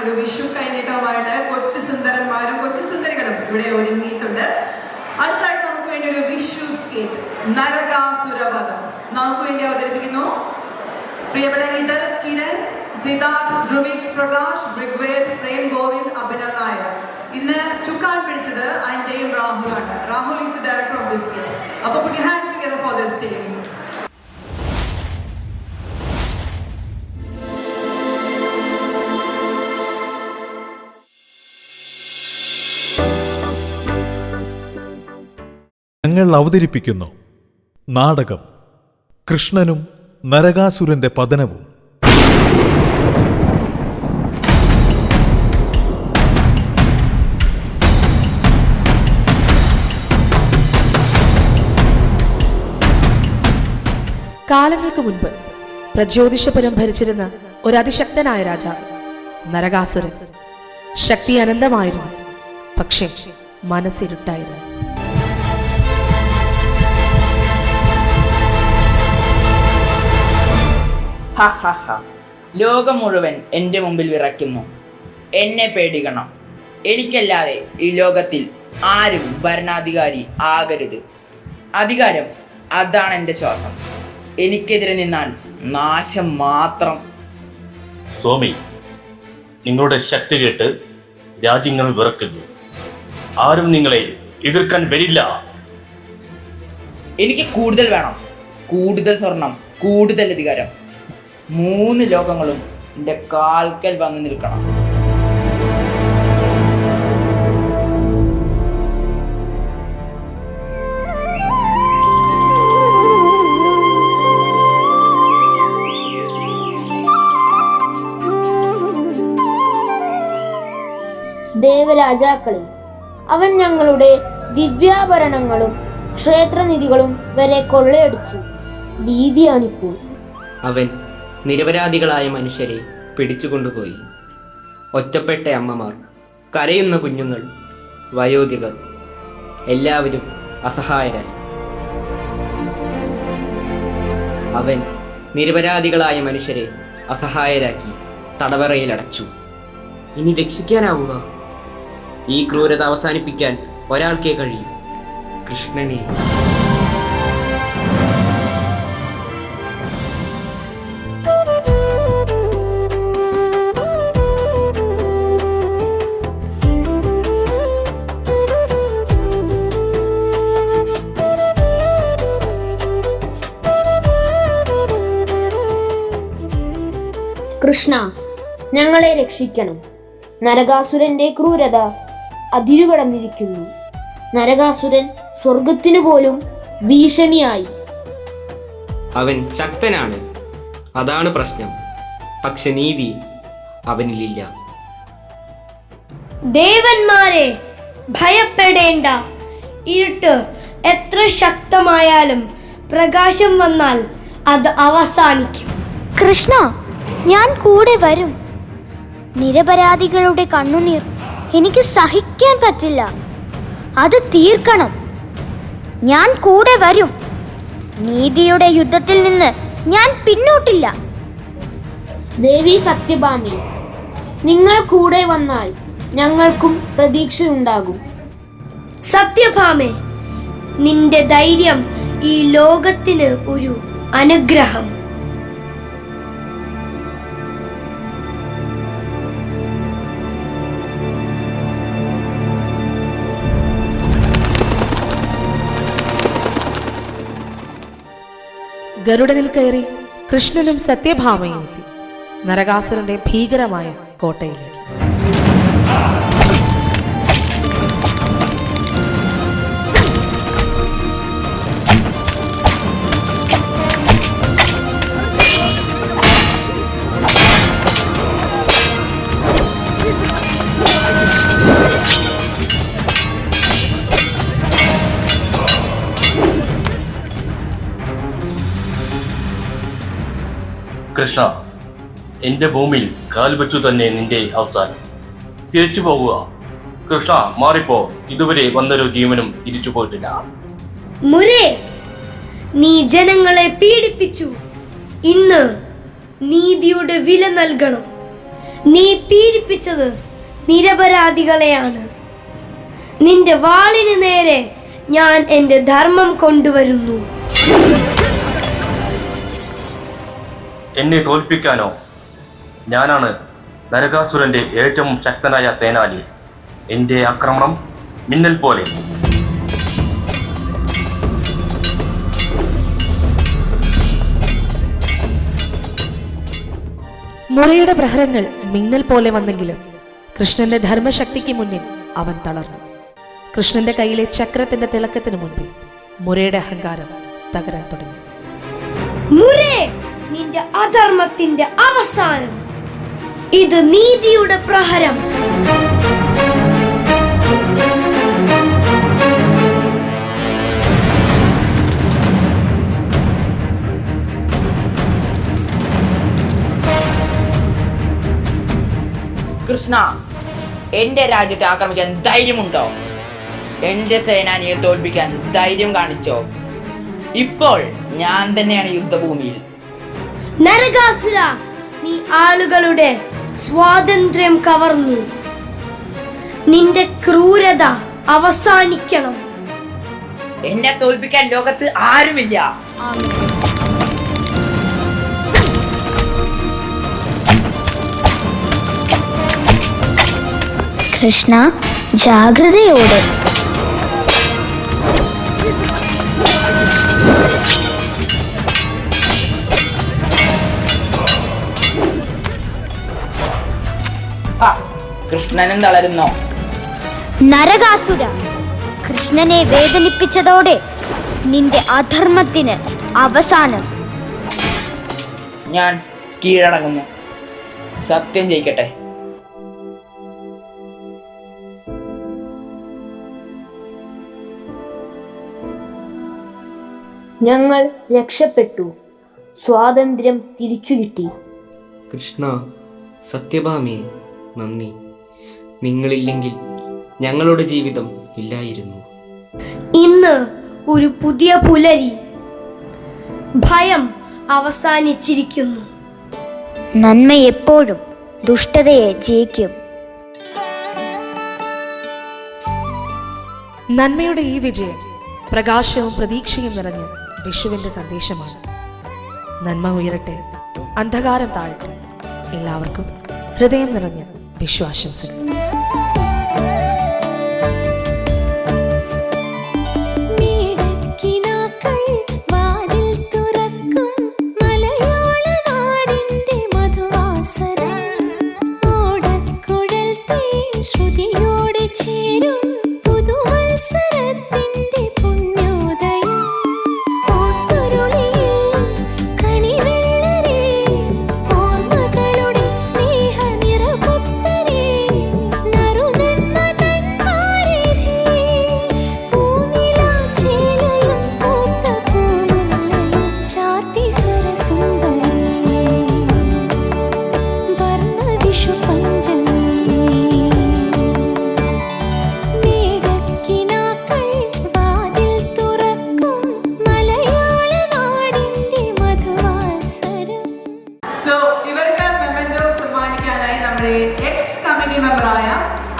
ഒരു വിഷു കൈനീട്ടവുമായിട്ട് കൊച്ചു സുന്ദരന്മാരും കൊച്ചു സുന്ദരികളും ഇവിടെ ഒരുങ്ങിയിട്ടുണ്ട്. അടുത്തായിട്ട് നമുക്ക് വേണ്ടി ഒരു വിഷു സ്കേറ്റ് നരകാസുരവധം നമുക്ക് വേണ്ടി അവതരിപ്പിക്കുന്നു പ്രിയപ്പെട്ട ഇതൽ, കിരൺ, സിദ്ധാർത്ഥ്, ധ്രുവിക്, പ്രകാശ്, ബ്രിഗ്വേദ്, പ്രേം ഗോവിന്ദ്, അഭിനവ് നായർ. ഇന്ന് ചുക്കാൻ പിടിച്ചത് അൻഡയും രാഹുലാണ്. Rahul is the director of this game. അപ്പോൾ put your hands together for this team. ഞങ്ങൾ അവതരിപ്പിക്കുന്നു നാടകം കൃഷ്ണനും നരകാസുരന്റെ പതനവും. കാലങ്ങൾക്ക് മുൻപ് പ്രജ്യോതിഷപുരം ഭരിച്ചിരുന്ന ഒരു അതിശക്തനായ രാജാവ് നരകാസുരൻ. ശക്തി അനന്തമായിരുന്നു, പക്ഷേ മനസ്സിരുട്ടായിരുന്നു. ലോകം മുഴുവൻ എൻ്റെ മുമ്പിൽ വിറയ്ക്കുന്നു. എന്നെ പേടിക്കണം. എനിക്കല്ലാതെ ഈ ലോകത്തിൽ ആരും ഭരണാധികാരി ആകരുത്. അധികാരം അതാണ് എൻ്റെ ശ്വാസം. എനിക്കെതിരെ നിന്നാൽ നാശം മാത്രം. സ്വാമി, നിങ്ങളുടെ ശക്തി കേട്ട് രാജ്യങ്ങൾ വിറക്കുന്നു. ആരും നിങ്ങളെ എതിർക്കാൻ വരില്ല. എനിക്ക് കൂടുതൽ വേണം, കൂടുതൽ സ്വർണം, കൂടുതൽ അധികാരം. 3 ലോകങ്ങളും എൻ്റെ കാൽക്കൽ വന്ന് നിൽക്കണം. ദേവരാജാക്കളെ, അവൻ ഞങ്ങളുടെ ദിവ്യാഭരണങ്ങളും ക്ഷേത്രനിധികളും വരെ കൊള്ളയടിച്ചു. ഭീതിയാണിപ്പോൾ. അവൻ നിരപരാധികളായ മനുഷ്യരെ പിടിച്ചുകൊണ്ടുപോയി. ഒറ്റപ്പെട്ട അമ്മമാർ, കരയുന്ന കുഞ്ഞുങ്ങൾ, വയോധികർ എല്ലാവരും അസഹായരായി. അവൻ നിരപരാധികളായ മനുഷ്യരെ അസഹായരാക്കി തടവറയിൽ അടച്ചു. ഇനി രക്ഷിക്കാനാവുക? ഈ ക്രൂരത അവസാനിപ്പിക്കാൻ ഒരാൾക്കേ കഴിയും, കൃഷ്ണനെ. കൃഷ്ണ, ഞങ്ങളെ രക്ഷിക്കണം. നരകാസുരന്റെ ക്രൂരത അതിരുകടന്നിരിക്കുന്നു. നരകാസുരൻ സ്വർഗത്തിനു പോലും ഭീഷണിയായി. അവൻ ശക്തനാണ്, അതാണ് പ്രശ്നം. പക്ഷെ നീതി അവനിലില്ല. ദേവന്മാരെ, ഭയപ്പെടേണ്ട. ഇരുട്ട് എത്ര ശക്തമായാലും പ്രകാശം വന്നാൽ അത് അവസാനിക്കും. കൃഷ്ണ, ഞാൻ കൂടെ വരും. നിരപരാധികളുടെ കണ്ണുനീർ എനിക്ക് സഹിക്കാൻ പറ്റില്ല. അത് തീർക്കണം. ഞാൻ കൂടെ വരും. നീതിയുടെ യുദ്ധത്തിൽ നിന്ന് ഞാൻ പിന്നോട്ടില്ല. ദേവി സത്യഭാമി, നിങ്ങൾ കൂടെ വന്നാൽ ഞങ്ങൾക്കും പ്രതീക്ഷയുണ്ടാകും. സത്യഭാമേ, നിന്റെ ധൈര്യം ഈ ലോകത്തിന് ഒരു അനുഗ്രഹം. ഗരുഡനിൽ കയറി കൃഷ്ണനും സത്യഭാമയും എത്തി നരകാസുരന്റെ ഭീകരമായ കോട്ടയിലേക്ക്. കൃഷ്ണ, എൻ്റെ ഭൂമിയിൽ കാൽ വെച്ചു തന്നെ നിന്റെ അവസാനം. തിരിച്ചു പോകുക. കൃഷ്ണ, മാറിപ്പോ. ഇതുവരെ വന്നൊരു ജീവനും തിരിച്ചു പോയിട്ടില്ല. മുരേ, നീ ജനങ്ങളെ പീഡിപ്പിച്ചു. ഇന്ന് നീതിയുടെ വില നൽകണം. നീ പീഡിപ്പിച്ചത് നിരപരാധികളെയാണ്. നിന്റെ വാളിന് നേരെ ഞാൻ എൻ്റെ ധർമ്മം കൊണ്ടുവരുന്നു. എന്നെ തോൽപ്പിക്കാനോ? ഞാനാണ് നരകാസുരന്റെ ഏറ്റവും ശക്തനായ സേനാനി. എന്റെ ആക്രമണം മിന്നൽ പോലെ. മുറയുടെ പ്രഹരങ്ങൾ മിന്നൽ പോലെ വന്നെങ്കിലും കൃഷ്ണന്റെ ധർമ്മശക്തിക്ക് മുന്നിൽ അവൻ തളർന്നു. കൃഷ്ണന്റെ കയ്യിലെ ചക്രത്തിന്റെ തിളക്കത്തിന് മുൻപിൽ മുറയുടെ അഹങ്കാരം തകരാൻ തുടങ്ങി. മുരേ, നിന്റെ അധർമ്മത്തിന്റെ അവസാനം. ഇത് നീതിയുടെ പ്രഹരം. കൃഷ്ണ, എന്റെ രാജ്യത്തെ ആക്രമിക്കാൻ ധൈര്യമുണ്ടോ? എന്റെ സേനാനിയെ തോൽപ്പിക്കാൻ ധൈര്യം കാണിച്ചോ? ഇപ്പോൾ ഞാൻ തന്നെയാണ് യുദ്ധഭൂമിയിൽ. നരകാസുര, നീ ആളുകളുടെ സ്വാതന്ത്ര്യം കവർന്നു. നിന്റെ ക്രൂരത അവസാനിക്കണം. എന്നെ തോൽപ്പിക്കാൻ ലോകത്ത് ആരുമില്ല. കൃഷ്ണ, ജാഗ്രതയോടെ. കൃഷ്ണനും തളരുന്നോ? നരകാസുര, കൃഷ്ണനെ വേദനിപ്പിച്ചതോടെ നിന്റെ അധർമ്മത്തിന് അവസാനം. ഞാൻ കീഴടങ്ങുന്നു. സത്യം ജയിക്കട്ടെ. ഞങ്ങൾ രക്ഷപ്പെട്ടു. സ്വാതന്ത്ര്യം തിരിച്ചു കിട്ടി. കൃഷ്ണ, സത്യഭാമയെ നന്ദി. നിങ്ങളില്ലെങ്കിൽ ഞങ്ങളുടെ ജീവിതം ഇല്ലായിരുന്നു. ഇന്ന് ഒരു പുതിയ പുലരി. ഭയം അവസാനിച്ചിരിക്കുന്നു. നന്മ എപ്പോഴും ദുഷ്ടതയെ ജയിക്കും. നന്മയുടെ ഈ വിജയം പ്രകാശവും പ്രതീക്ഷയും നിറഞ്ഞ വിഷുവിന്റെ സന്ദേശമാണ്. നന്മ ഉയരട്ടെ, അന്ധകാരം താഴട്ടെ. എല്ലാവർക്കും ഹൃദയം നിറഞ്ഞ വിശ്വാശംസകൾ.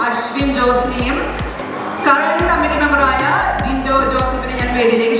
അശ്വിൻ ജോസിനെയും കറന്റ് കമ്മിറ്റി മെമ്പറായ ജിൻഡോ ജോസഫിനെ ഞാൻ വേദിയിലേക്ക്